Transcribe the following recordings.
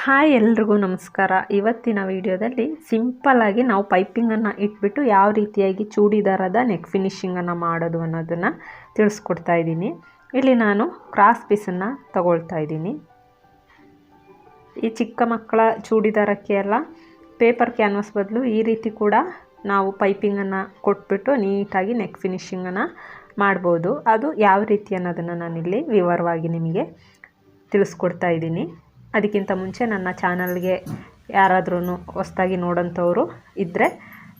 Hi ಎಲ್ರಿಗೂ ನಮಸ್ಕಾರ. ಇವತ್ತಿನ ವಿಡಿಯೋದಲ್ಲಿ ಸಿಂಪಲ್ಲಾಗಿ ನಾವು ಪೈಪಿಂಗನ್ನು ಇಟ್ಬಿಟ್ಟು ಯಾವ ರೀತಿಯಾಗಿ ಚೂಡಿದಾರದ ನೆಕ್ ಫಿನಿಶಿಂಗನ್ನು ಮಾಡೋದು ಅನ್ನೋದನ್ನು ತಿಳಿಸ್ಕೊಡ್ತಾ ಇದ್ದೀನಿ. ಇಲ್ಲಿ ನಾನು ಕ್ರಾಸ್ ಪೀಸನ್ನು ತಗೊಳ್ತಾ ಇದ್ದೀನಿ. ಈ ಚಿಕ್ಕ ಮಕ್ಕಳ ಚೂಡಿದಾರಕ್ಕೆ ಎಲ್ಲ ಪೇಪರ್ ಕ್ಯಾನ್ವಾಸ್ ಬದಲು ಈ ರೀತಿ ಕೂಡ ನಾವು ಪೈಪಿಂಗನ್ನು ಕೊಟ್ಬಿಟ್ಟು ನೀಟಾಗಿ ನೆಕ್ ಫಿನಿಶಿಂಗನ್ನು ಮಾಡ್ಬೋದು. ಅದು ಯಾವ ರೀತಿ ಅನ್ನೋದನ್ನು ನಾನಿಲ್ಲಿ ವಿವರವಾಗಿ ನಿಮಗೆ ತಿಳಿಸ್ಕೊಡ್ತಾ ಇದ್ದೀನಿ. ಅದಕ್ಕಿಂತ ಮುಂಚೆ ನನ್ನ ಚಾನಲ್ಗೆ ಯಾರಾದ್ರೂ ಹೊಸದಾಗಿ ನೋಡೋಂಥವ್ರು ಇದ್ದರೆ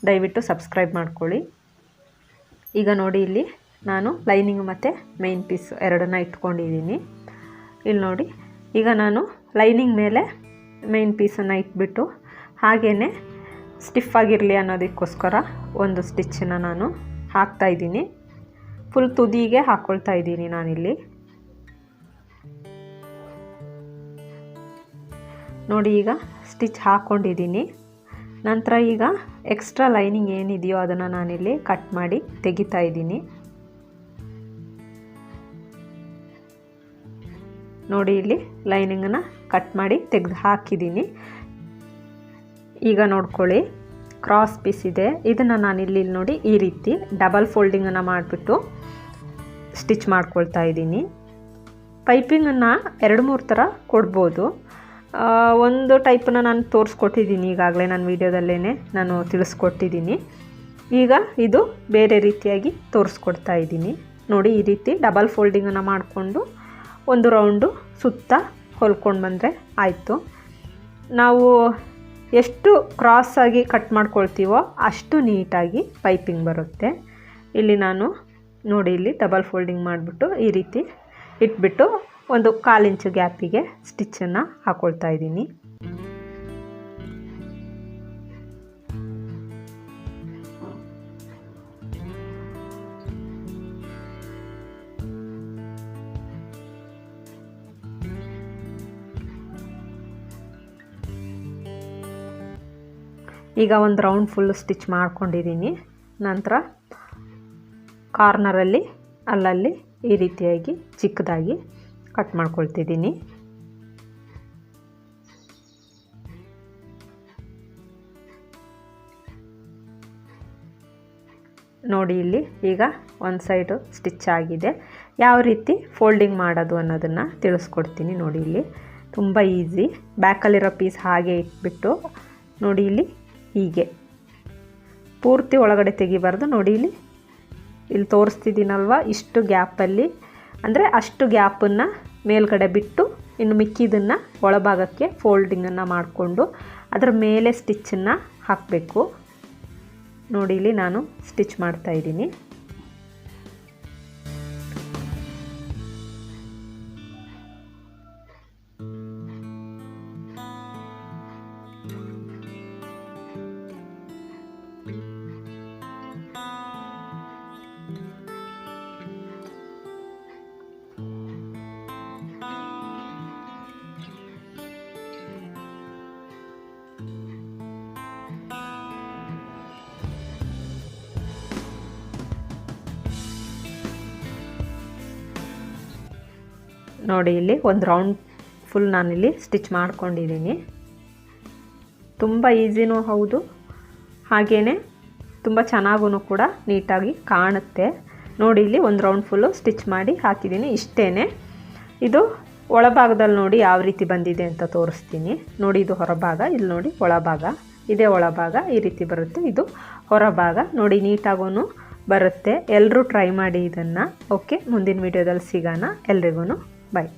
ದಯವಿಟ್ಟು ಸಬ್ಸ್ಕ್ರೈಬ್ ಮಾಡ್ಕೊಳ್ಳಿ. ಈಗ ನೋಡಿ, ಇಲ್ಲಿ ನಾನು ಲೈನಿಂಗ್ ಮತ್ತು ಮೇನ್ ಪೀಸ್ ಎರಡನ್ನ ಇಟ್ಕೊಂಡಿದ್ದೀನಿ. ಇಲ್ಲಿ ನೋಡಿ, ಈಗ ನಾನು ಲೈನಿಂಗ್ ಮೇಲೆ ಮೇನ್ ಪೀಸನ್ನು ಇಟ್ಬಿಟ್ಟು ಹಾಗೇ ಸ್ಟಿಫ್ ಆಗಿರಲಿ ಅನ್ನೋದಕ್ಕೋಸ್ಕರ ಒಂದು ಸ್ಟಿಚ್ಚನ್ನು ನಾನು ಹಾಕ್ತಾಯಿದ್ದೀನಿ. ಫುಲ್ ತುದಿಗೆ ಹಾಕ್ಕೊಳ್ತಾ ಇದ್ದೀನಿ ನಾನಿಲ್ಲಿ. ನೋಡಿ, ಈಗ ಸ್ಟಿಚ್ ಹಾಕ್ಕೊಂಡಿದ್ದೀನಿ. ನಂತರ ಈಗ ಎಕ್ಸ್ಟ್ರಾ ಲೈನಿಂಗ್ ಏನಿದೆಯೋ ಅದನ್ನು ನಾನಿಲ್ಲಿ ಕಟ್ ಮಾಡಿ ತೆಗಿತಾ ಇದ್ದೀನಿ. ನೋಡಿ, ಇಲ್ಲಿ ಲೈನಿಂಗನ್ನು ಕಟ್ ಮಾಡಿ ತೆಗೆದು ಹಾಕಿದ್ದೀನಿ. ಈಗ ನೋಡ್ಕೊಳ್ಳಿ, ಕ್ರಾಸ್ ಪೀಸ್ ಇದೆ. ಇದನ್ನು ನಾನಿಲ್ಲಿ ನೋಡಿ ಈ ರೀತಿ ಡಬಲ್ ಫೋಲ್ಡಿಂಗನ್ನು ಮಾಡಿಬಿಟ್ಟು ಸ್ಟಿಚ್ ಮಾಡ್ಕೊಳ್ತಾ ಇದ್ದೀನಿ. ಪೈಪಿಂಗನ್ನು 2-3 ಥರ ಕೊಡ್ಬೋದು. ಒಂದು ಟೈಪನ್ನು ನಾನು ತೋರಿಸ್ಕೊಟ್ಟಿದ್ದೀನಿ ಈಗಾಗಲೇ, ನನ್ನ ವೀಡಿಯೋದಲ್ಲೇ ನಾನು ತಿಳಿಸ್ಕೊಟ್ಟಿದ್ದೀನಿ. ಈಗ ಇದು ಬೇರೆ ರೀತಿಯಾಗಿ ತೋರಿಸ್ಕೊಡ್ತಾ ಇದ್ದೀನಿ. ನೋಡಿ, ಈ ರೀತಿ ಡಬಲ್ ಫೋಲ್ಡಿಂಗನ್ನು ಮಾಡಿಕೊಂಡು ಒಂದು ರೌಂಡು ಸುತ್ತ ಹೊಲ್ಕೊಂಡು ಬಂದರೆ ಆಯಿತು. ನಾವು ಎಷ್ಟು ಕ್ರಾಸಾಗಿ ಕಟ್ ಮಾಡ್ಕೊಳ್ತೀವೋ ಅಷ್ಟು ನೀಟಾಗಿ ಪೈಪಿಂಗ್ ಬರುತ್ತೆ. ಇಲ್ಲಿ ನಾನು ನೋಡಿ, ಇಲ್ಲಿ ಡಬಲ್ ಫೋಲ್ಡಿಂಗ್ ಮಾಡಿಬಿಟ್ಟು ಈ ರೀತಿ ಇಟ್ಬಿಟ್ಟು ಒಂದು 1/4 ಇಂಚು ಗ್ಯಾಪಿಗೆ ಸ್ಟಿಚ್ಚನ್ನು ಹಾಕ್ಕೊಳ್ತಾ ಇದ್ದೀನಿ. ಈಗ ಒಂದು ರೌಂಡ್ ಫುಲ್ ಸ್ಟಿಚ್ ಮಾಡ್ಕೊಂಡಿದ್ದೀನಿ. ನಂತರ ಕಾರ್ನರಲ್ಲಿ ಅಲ್ಲಲ್ಲಿ ಈ ರೀತಿಯಾಗಿ ಚಿಕ್ಕದಾಗಿ ಕಟ್ ಮಾಡ್ಕೊಳ್ತಿದ್ದೀನಿ. ನೋಡಿ, ಇಲ್ಲಿ ಈಗ ಒಂದು ಸೈಡು ಸ್ಟಿಚ್ ಆಗಿದೆ. ಯಾವ ರೀತಿ ಫೋಲ್ಡಿಂಗ್ ಮಾಡೋದು ಅನ್ನೋದನ್ನು ತಿಳಿಸ್ಕೊಡ್ತೀನಿ. ನೋಡಿ, ಇಲ್ಲಿ ತುಂಬ ಈಸಿ. ಬ್ಯಾಕಲ್ಲಿರೋ ಪೀಸ್ ಹಾಗೆ ಇಟ್ಬಿಟ್ಟು ನೋಡಿ, ಇಲ್ಲಿ ಹೀಗೆ ಪೂರ್ತಿ ಒಳಗಡೆ ತೆಗಿಬಾರ್ದು. ನೋಡಿ, ಇಲ್ಲಿ ತೋರಿಸ್ತಿದ್ದೀನಲ್ವ, ಇಷ್ಟು ಗ್ಯಾಪಲ್ಲಿ ಅಂದರೆ ಅಷ್ಟು ಗ್ಯಾಪನ್ನು ಮೇಲ್ಗಡೆ ಬಿಟ್ಟು ಇನ್ನು ಮಿಕ್ಕಿದ್ದನ್ನು ಒಳಭಾಗಕ್ಕೆ ಫೋಲ್ಡಿಂಗನ್ನು ಮಾಡಿಕೊಂಡು ಅದರ ಮೇಲೆ ಸ್ಟಿಚ್ಚನ್ನು ಹಾಕಬೇಕು. ನೋಡಿ, ಇಲ್ಲಿ ನಾನು ಸ್ಟಿಚ್ ಮಾಡ್ತಾಯಿದ್ದೀನಿ. ನೋಡಿ, ಇಲ್ಲಿ ಒಂದು ರೌಂಡ್ ಫುಲ್ ನಾನಿಲ್ಲಿ ಸ್ಟಿಚ್ ಮಾಡ್ಕೊಂಡಿದ್ದೀನಿ. ತುಂಬ ಈಸಿನೂ ಹೌದು, ಹಾಗೇ ತುಂಬ ಚೆನ್ನಾಗೂ ಕೂಡ ನೀಟಾಗಿ ಕಾಣುತ್ತೆ. ನೋಡಿ, ಇಲ್ಲಿ ಒಂದು ರೌಂಡ್ ಫುಲ್ಲು ಸ್ಟಿಚ್ ಮಾಡಿ ಹಾಕಿದ್ದೀನಿ. ಇಷ್ಟೇ. ಇದು ಒಳಭಾಗದಲ್ಲಿ ನೋಡಿ ಯಾವ ರೀತಿ ಬಂದಿದೆ ಅಂತ ತೋರಿಸ್ತೀನಿ. ನೋಡಿ, ಇದು ಹೊರಭಾಗ, ಇಲ್ಲಿ ನೋಡಿ ಒಳಭಾಗ, ಇದೇ ಒಳಭಾಗ ಈ ರೀತಿ ಬರುತ್ತೆ. ಇದು ಹೊರಭಾಗ. ನೋಡಿ, ನೀಟಾಗೂ ಬರುತ್ತೆ. ಎಲ್ಲರೂ ಟ್ರೈ ಮಾಡಿ ಇದನ್ನು. ಓಕೆ, ಮುಂದಿನ ವೀಡಿಯೋದಲ್ಲಿ ಸಿಗೋಣ. ಎಲ್ರಿಗೂ ಬಾಯ್.